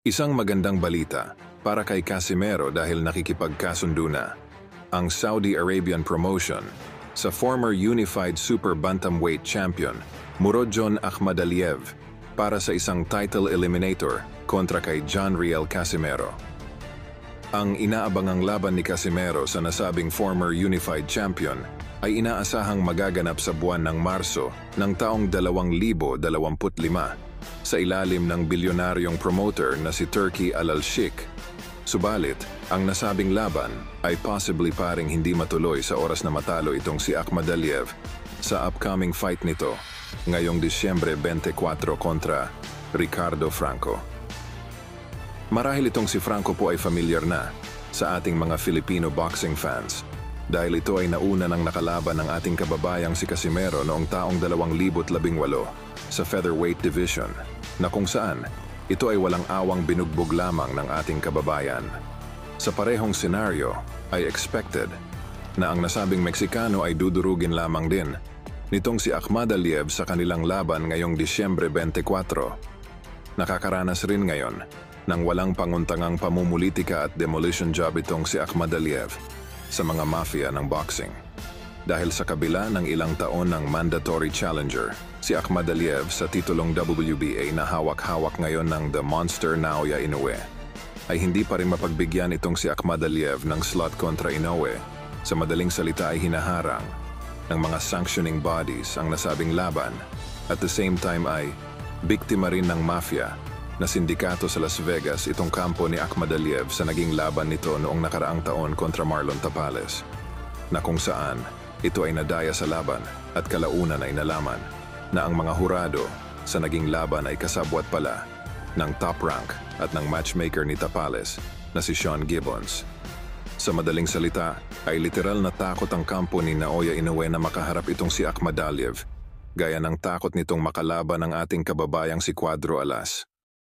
Isang magandang balita para kay Casimero dahil nakikipagkasundo na ang Saudi Arabian promotion sa former Unified Super Bantamweight Champion Murodjon Akhmadaliev para sa isang title eliminator kontra kay John Riel Casimero. Ang inaabangang laban ni Casimero sa nasabing former Unified Champion ay inaasahang magaganap sa buwan ng Marso ng taong 2025 sa ilalim ng bilyonaryong promoter na si Turki Al-Sheikh. Subalit, ang nasabing laban ay possibly paring hindi matuloy sa oras na matalo itong si Akhmadaliev sa upcoming fight nito ngayong Disyembre 24 kontra Ricardo Franco. Marahil itong si Franco po ay familiar na sa ating mga Filipino boxing fans dahil ito ay nauna ng nakalaban ng ating kababayang si Casimero noong taong 2018 sa featherweight division na kung saan ito ay walang awang binugbog lamang ng ating kababayan. Sa parehong senaryo ay expected na ang nasabing Meksikano ay dudurugin lamang din nitong si Akhmadaliev sa kanilang laban ngayong Disyembre 24. Nakakaranas rin ngayon ng walang panguntangang pamumulitika at demolition job itong si Akhmadaliev sa mga mafia ng boxing. Dahil sa kabila ng ilang taon ng mandatory challenger, si Akhmadaliev sa titulong WBA na hawak-hawak ngayon ng The Monster Naoya Inoue, ay hindi pa rin mapagbigyan itong si Akhmadaliev ng slot kontra Inoue. Sa madaling salita ay hinaharang ng mga sanctioning bodies ang nasabing laban. At the same time ay biktima rin ng mafia na sindikato sa Las Vegas itong kampo ni Akhmadaliev sa naging laban nito noong nakaraang taon kontra Marlon Tapales, na kung saan ito ay nadaya sa laban at kalaunan ay nalaman na ang mga hurado sa naging laban ay kasabwat pala ng top rank at ng matchmaker ni Tapales na si Sean Gibbons. Sa madaling salita ay literal na takot ang kampo ni Naoya Inoue na makaharap itong si Akhmadaliev, gaya ng takot nitong makalaban ng ating kababayang si Cuadro Alas.